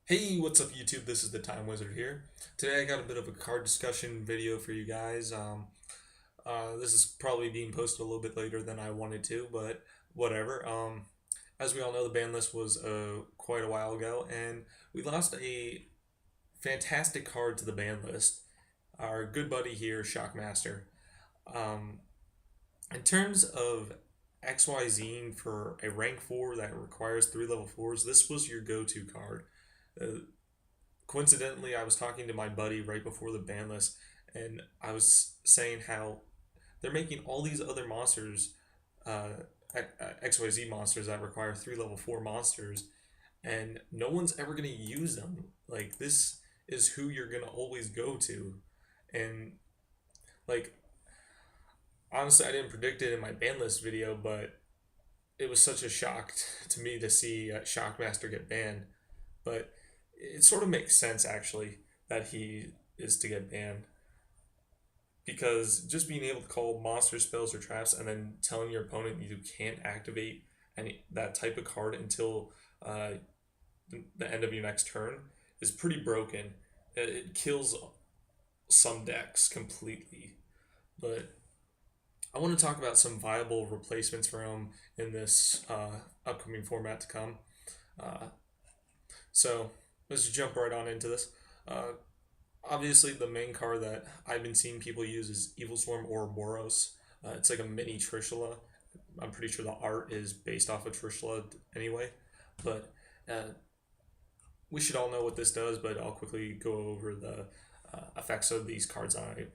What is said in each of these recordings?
Hey, what's up YouTube? This is the Time Wizard here. Today I got a bit of a card discussion video for you guys. This is probably being posted a little bit later than I wanted to, but whatever. As we all know, the ban list was quite a while ago, and we lost a fantastic card to the ban list. Our good buddy here, Shockmaster. Um, in terms of XYZ for a rank 4 that requires 3 level 4s, this was your go-to card. Uh, Coincidentally, I was talking to my buddy right before the ban list, and I was saying how they're making all these other monsters, uh, XYZ monsters that require 3 level 4 monsters, and no one's ever going to use them. Like, this is who you're going to always go to. And, like, honestly, I didn't predict it in my ban list video, but it was such a shock to me to see Shockmaster get banned. But it sort of makes sense actually that he is to get banned because just being able to call monster spells or traps and then telling your opponent you can't activate any that type of card until uh, the end of your next turn is pretty broken. It kills some decks completely. But I want to talk about some viable replacements for him in this upcoming format to come. Uh, so let's jump right on into this. Uh, Obviously, the main card that I've been seeing people use is Evil Swarm Ouroboros. It's like a mini Trishula. I'm pretty sure the art is based off of Trishula anyway. But we should all know what this does, but I'll quickly go over the effects of these cards I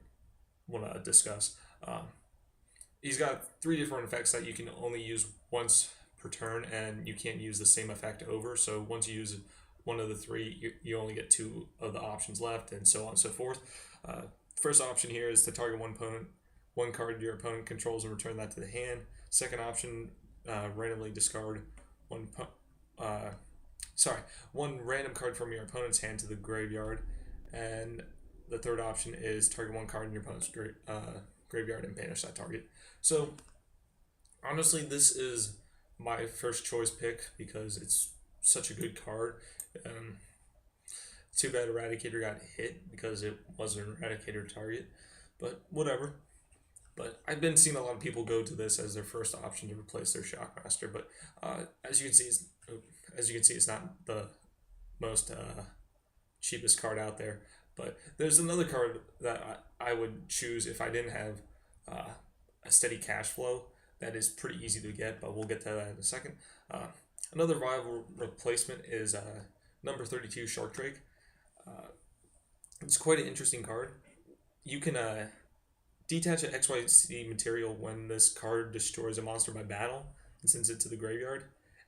want to discuss. He's got 3 different effects that you can only use once per turn, and you can't use the same effect over. So once you use one of the 3, you only get 2 of the options left, and so on and so forth. First option here is to target one card your opponent controls and return that to the hand. Second option, randomly discard one. One random card from your opponent's hand to the graveyard, and the third option is target one card in your opponent's graveyard and banish that target. So honestly, this is my first choice pick because it's such a good card. Um, Too bad Eradicator got hit because it wasn't an Eradicator target, but whatever. But I've been seeing a lot of people go to this as their first option to replace their Shockmaster. But as you can see, it's not the most cheapest card out there. But there's another card that I would choose if I didn't have a steady cash flow. That is pretty easy to get, but we'll get to that in a second. Another viable replacement is number 32 Shark Drake. It's quite an interesting card. You can detach an XYZ material when this card destroys a monster by battle and sends it to the graveyard.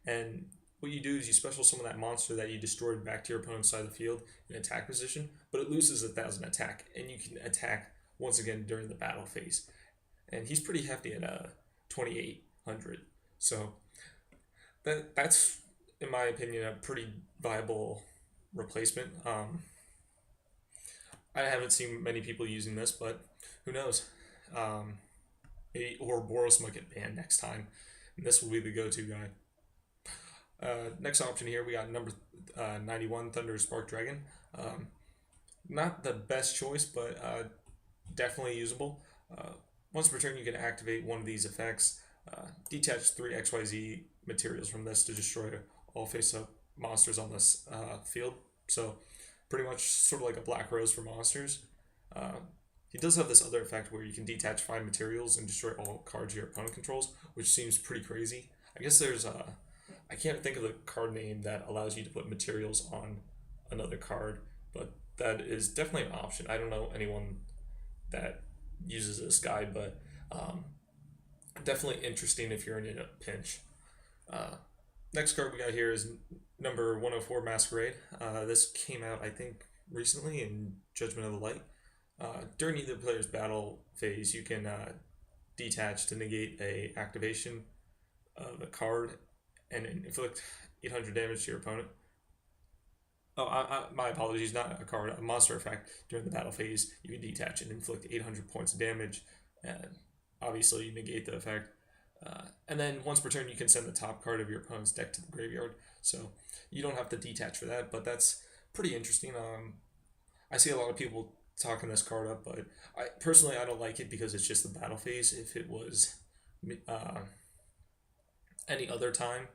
And what you do is you special summon that monster that you destroyed back to your opponent's side of the field in attack position, but it loses 1,000 attack, and you can attack once again during the battle phase. And he's pretty hefty at 2,800. So that's in my opinion a pretty viable replacement. I haven't seen many people using this, but who knows? Maybe Ouroboros might get banned next time, and this will be the go-to guy. Next option here, we got number 91 Thunder Spark Dragon. Not the best choice, but definitely usable. Once per turn, you can activate one of these effects. Detach 3 XYZ materials from this to destroy all face-up monsters on this field. So pretty much sort of like a Black Rose for monsters. He does have this other effect where you can detach 5 materials and destroy all cards your opponent controls, which seems pretty crazy. I guess there's I can't think of the card name that allows you to put materials on another card, but that is definitely an option. I don't know anyone that uses this guide, but definitely interesting if you're in a pinch. Next card we got here is number 104 Masquerade. This came out, I think, recently in Judgment of the Light. During either player's battle phase, you can detach to negate a activation of a card and inflict 800 damage to your opponent. My apologies, not a card, a monster effect. During the battle phase, you can detach and inflict 800 points of damage, and obviously you negate the effect. And then once per turn, you can send the top card of your opponent's deck to the graveyard. So you don't have to detach for that, but that's pretty interesting. I see a lot of people talking this card up, but I don't like it because it's just the battle phase. If it was uh, any other time,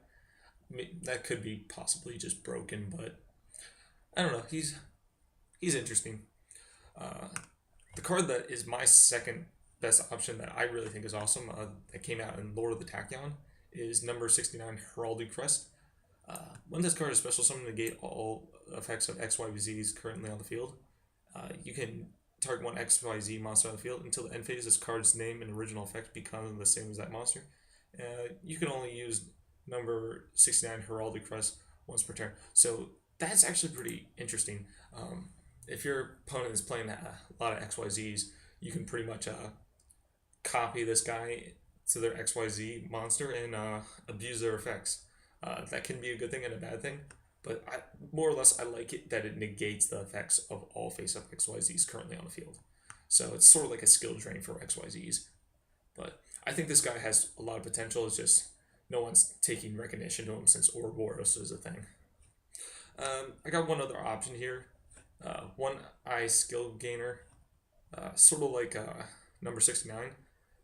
that could be possibly just broken. But I don't know. He's interesting. Uh, the card that is my second best option that I really think is awesome that came out in Lord of the Tachyon is number 69 Heraldic Crest. When this card is special summon, negate all effects of XYZs currently on the field. You can target one XYZ monster on the field until the end phase. This card's name and original effect become the same as that monster. You can only use number 69 Heraldic Crest once per turn. So that's actually pretty interesting. If your opponent is playing a lot of XYZs, you can pretty much copy this guy to their XYZ monster and abuse their effects. That can be a good thing and a bad thing, but more or less I like it that it negates the effects of all face-up XYZs currently on the field. So it's sort of like a skill drain for XYZs. But I think this guy has a lot of potential. It's just no one's taking recognition to him since Ouroboros is a thing. I got one other option here. One eye skill gainer, sort of like number 69.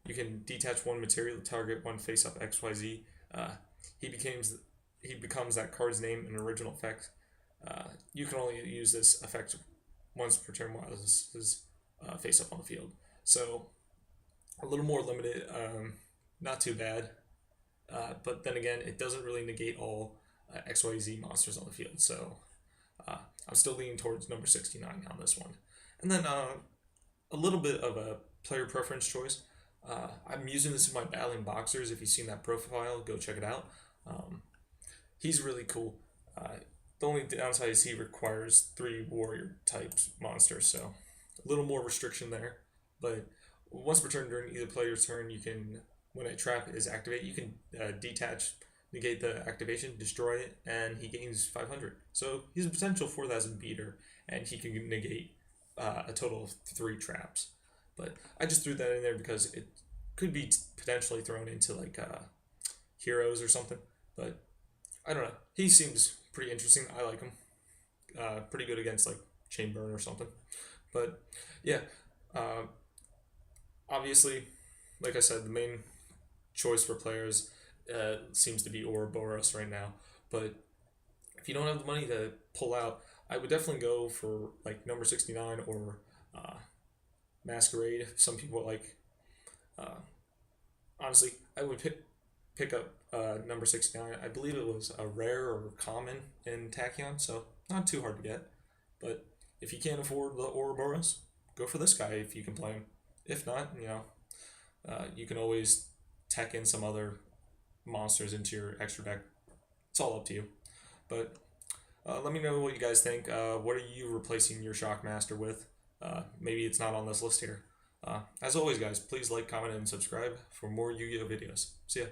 You can detach one material to target one face-up XYZ. He becomes that card's name and original effect. You can only use this effect once per turn while this is face-up on the field. So a little more limited, not too bad. But then again, it doesn't really negate all XYZ monsters on the field. So I'm still leaning towards number 69 on this one. And then a little bit of a player preference choice. I'm using this in my Battling Boxers. If you've seen that profile, go check it out. He's really cool. The only downside is he requires 3 warrior types monsters, so a little more restriction there. But once per turn during either player's turn, you can, when a trap is activated, you can detach, negate the activation, destroy it, and he gains 500. So he's a potential 4,000 beater, and he can negate a total of 3 traps. But I just threw that in there because it could be potentially thrown into like heroes or something. But I don't know. He seems pretty interesting. I like him. Pretty good against like Chainburn or something. But yeah, obviously, like I said, the main choice for players seems to be Ouroboros right now. But if you don't have the money to pull out, I would definitely go for like number 69 or Masquerade. Some people like. Honestly, I would pick up number 69. I believe it was a rare or common in Tachyon, so not too hard to get. But if you can't afford the Ouroboros, go for this guy if you can play him. If not, you can always tech in some other monsters into your extra deck. It's all up to you. But let me know what you guys think. What are you replacing your Shockmaster with? Maybe it's not on this list here. As always, guys, please like, comment, and subscribe for more Yu-Gi-Oh videos. See ya.